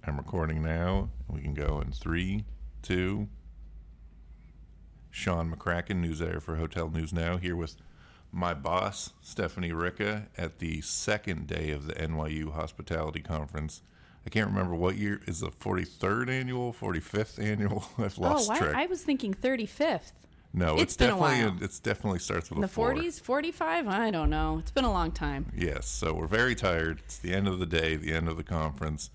I'm recording now. We can go in 3, 2. Sean McCracken, news editor for Hotel News Now, here with my boss, Stephanie Ricca, at the second day of the NYU Hospitality Conference. I can't remember what year. Is the 43rd annual, 45th annual? I've lost track. I was thinking 35th. No, it's been definitely a while. It's definitely starts with In a the 4. 40s, 45? I don't know. It's been a long time. Yes, so we're very tired. It's the end of the day, the end of the conference.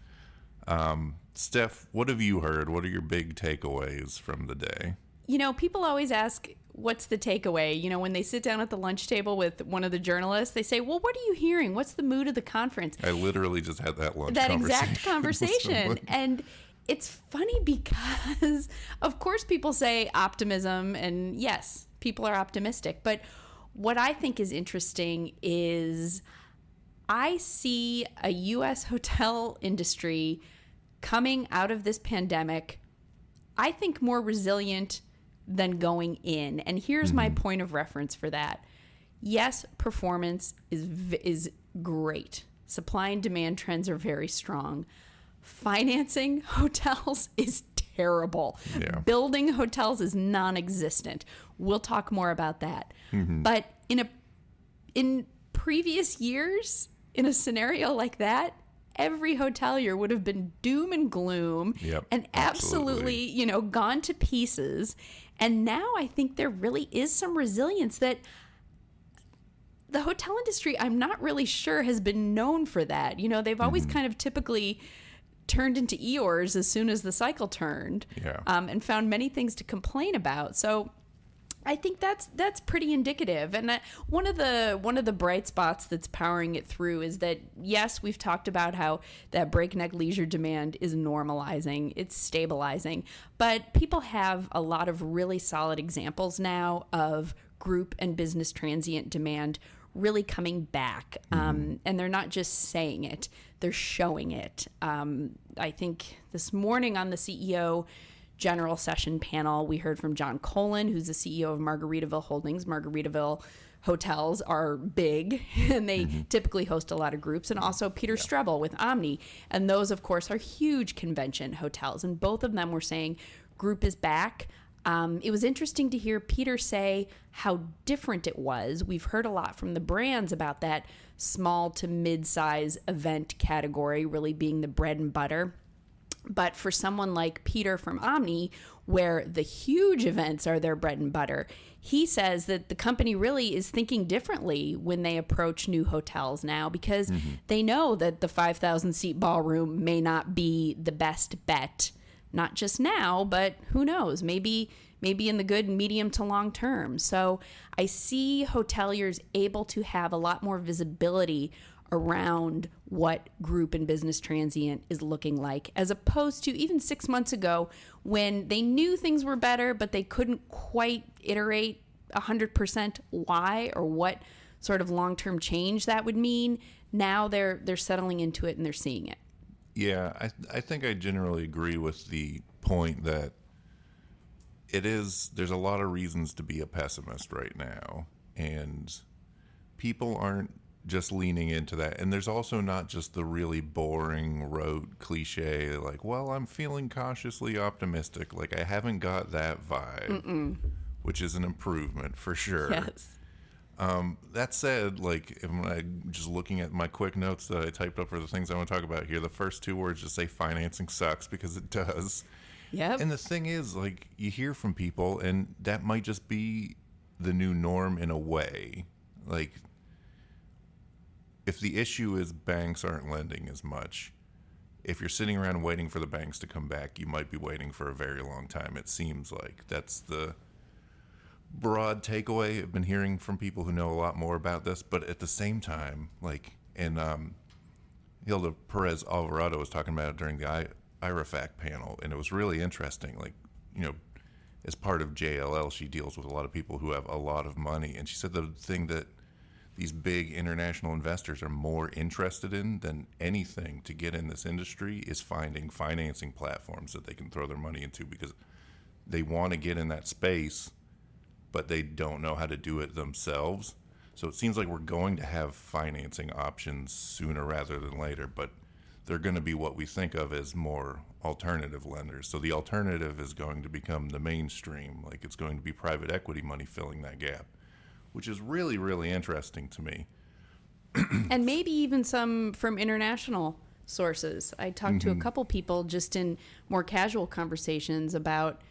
Steph, what have you heard? What are your big takeaways from the day? You know, people always ask, what's the takeaway? You know, when they sit down at the lunch table with one of the journalists, they say, well, what are you hearing? What's the mood of the conference? I literally just had that lunch That conversation. exact conversation. And it's funny because, of course, people say optimism, and yes, people are optimistic. But what I think is interesting is I see a U.S. hotel industry coming out of this pandemic, I think, more resilient than going in. And here's my point of reference for that. Yes, performance is great. Supply and demand trends are very strong. Financing hotels is terrible. Yeah. Building hotels is non-existent. We'll talk more about that. But in previous years, in a scenario like that, every hotelier would have been doom and gloom and absolutely, gone to pieces. And now I think there really is some resilience that the hotel industry, I'm not really sure, has been known for that. You know, they've always kind of typically turned into Eeyores as soon as the cycle turned, and found many things to complain about. So I think that's pretty indicative. And one of the bright spots that's powering it through is that, yes, we've talked about how that breakneck leisure demand is normalizing, it's stabilizing, but people have a lot of really solid examples now of group and business transient demand really coming back. And they're not just saying it, they're showing it. I think this morning on the CEO general session panel, we heard from John Colin, who's the CEO of Margaritaville Holdings. Margaritaville hotels are big, and they typically host a lot of groups, and also Peter Strebel with Omni. And those, of course, are huge convention hotels. And both of them were saying group is back. It was interesting to hear Peter say how different it was. We've heard a lot from the brands about that small to mid-size event category really being the bread and butter. But for someone like Peter from Omni, where the huge events are their bread and butter, he says that the company really is thinking differently when they approach new hotels now, because they know that the 5,000 seat ballroom may not be the best bet, not just now, but who knows, maybe in the good medium to long term. So I see hoteliers able to have a lot more visibility around what group and business transient is looking like, as opposed to even 6 months ago when they knew things were better, but they couldn't quite iterate 100% why or what sort of long-term change that would mean. Now they're settling into it and they're seeing it. Yeah, I think I generally agree with the point that there's a lot of reasons to be a pessimist right now, and people aren't just leaning into that. And there's also not just the really boring rote cliche like, well, I'm feeling cautiously optimistic. Like, I haven't got that vibe, which is an improvement for sure. Yes. That said, like, if I'm just looking at my quick notes that I typed up for the things I want to talk about here, the first 2 words just say financing sucks, because it does. Yep. And the thing is, like, you hear from people, and that might just be the new norm in a way. Like, if the issue is banks aren't lending as much, if you're sitting around waiting for the banks to come back, you might be waiting for a very long time. It seems like that's the broad takeaway I've been hearing from people who know a lot more about this. But at the same time, like, and Hilda Perez Alvarado was talking about it during the IRAFAC panel, and it was really interesting. Like, as part of JLL, she deals with a lot of people who have a lot of money, and she said the thing that these big international investors are more interested in than anything to get in this industry is finding financing platforms that they can throw their money into, because they want to get in that space, but they don't know how to do it themselves. So it seems like we're going to have financing options sooner rather than later. But they're going to be what we think of as more alternative lenders. So the alternative is going to become the mainstream. Like it's going to be private equity money filling that gap, which is really, really interesting to me. And maybe even some from international sources. I talked to a couple people just in more casual conversations about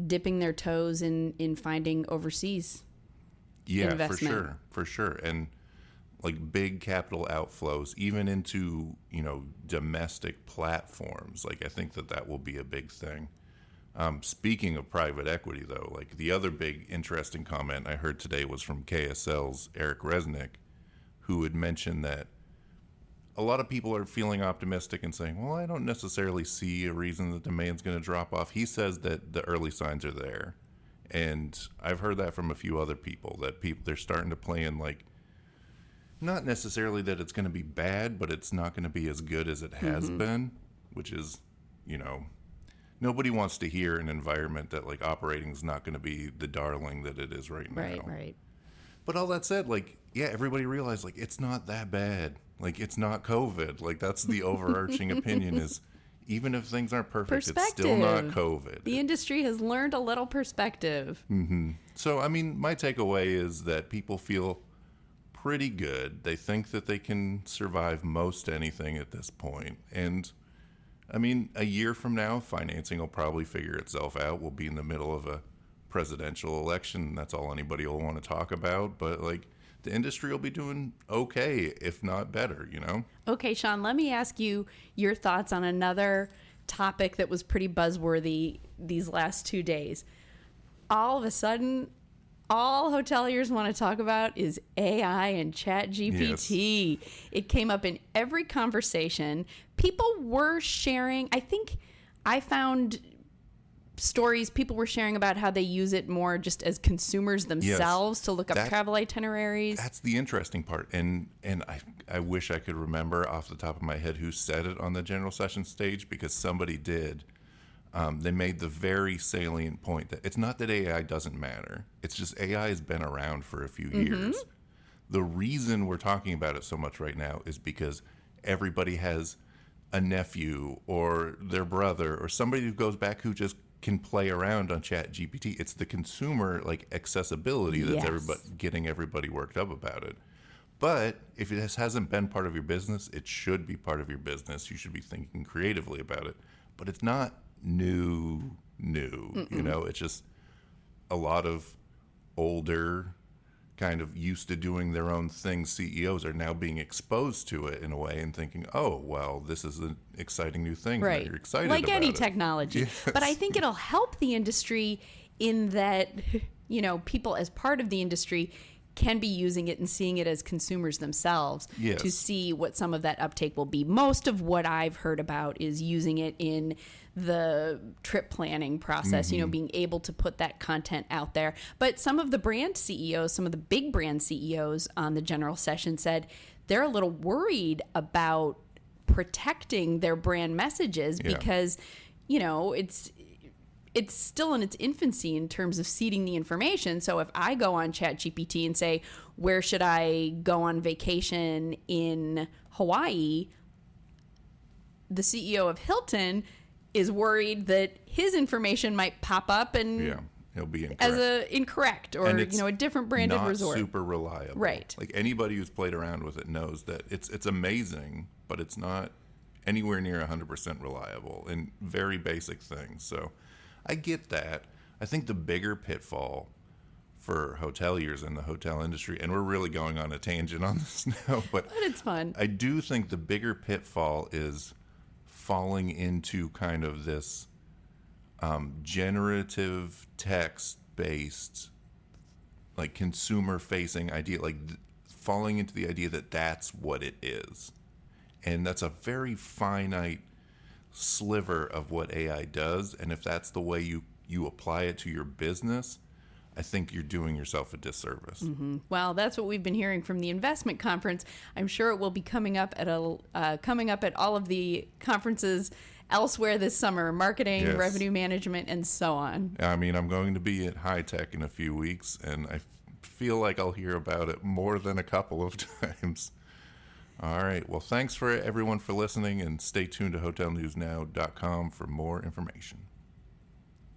dipping their toes in finding overseas investment. For sure. And like big capital outflows, even into, domestic platforms. Like I think that will be a big thing. Speaking of private equity, though, like the other big interesting comment I heard today was from KSL's Eric Resnick, who had mentioned that a lot of people are feeling optimistic and saying, well, I don't necessarily see a reason that demand's going to drop off. He says that the early signs are there. And I've heard that from a few other people, that they're starting to play in, like, not necessarily that it's going to be bad, but it's not going to be as good as it has been, which is, nobody wants to hear an environment that, like, operating is not going to be the darling that it is right now. Right. But all that said, like, yeah, everybody realized, like, it's not that bad. Like, it's not COVID. Like, that's the overarching opinion is, even if things aren't perfect, it's still not COVID. The industry has learned a little perspective. So, I mean, my takeaway is that people feel pretty good. They think that they can survive most anything at this point. And, I mean, a year from now, financing will probably figure itself out. We'll be in the middle of a presidential election. That's all anybody will want to talk about. But, like, the industry will be doing okay, if not better, Okay, Sean, let me ask you your thoughts on another topic that was pretty buzzworthy these last 2 days. All of a sudden, all hoteliers want to talk about is AI and ChatGPT. Yes. It came up in every conversation. People were sharing, I think I found stories people were sharing about how they use it more just as consumers themselves to look up travel itineraries. That's the interesting part. And I wish I could remember off the top of my head who said it on the general session stage, because somebody did. They made the very salient point that it's not that AI doesn't matter. It's just AI has been around for a few years. The reason we're talking about it so much right now is because everybody has a nephew or their brother or somebody who goes back who just can play around on ChatGPT. It's the consumer, like, accessibility that's getting everybody worked up about it. But if it hasn't been part of your business, it should be part of your business. You should be thinking creatively about it. But it's not new. It's just a lot of older, kind of used to doing their own thing CEOs are now being exposed to it in a way and thinking, oh, well, this is an exciting new thing. Right. You're excited like about any it. technology. Yes. But I think it'll help the industry in that, people as part of the industry can be using it and seeing it as consumers themselves to see what some of that uptake will be. Most of what I've heard about is using it in the trip planning process, being able to put that content out there. But some of the brand CEOs, some of the big brand CEOs on the general session said they're a little worried about protecting their brand messages because, it's still in its infancy in terms of seeding the information. So if I go on ChatGPT and say, where should I go on vacation in Hawaii? The CEO of Hilton is worried that his information might pop up and he'll be incorrect. As incorrect or a different branded not resort. Super reliable. Right. Like anybody who's played around with it knows that it's amazing, but it's not anywhere near 100% reliable in very basic things. So I get that. I think the bigger pitfall for hoteliers in the hotel industry, and we're really going on a tangent on this now, but it's fun. I do think the bigger pitfall is falling into kind of this generative text-based, like consumer-facing idea, like falling into the idea that that's what it is. And that's a very finite sliver of what AI does, and if that's the way you apply it to your business, I think you're doing yourself a disservice. Mm-hmm. Well, that's what we've been hearing from the investment conference. I'm sure it will be coming up at all of the conferences elsewhere this summer: marketing, revenue management, and so on. I mean, I'm going to be at High Tech in a few weeks, and I feel like I'll hear about it more than a couple of times. All right. Well, thanks for everyone for listening, and stay tuned to hotelnewsnow.com for more information.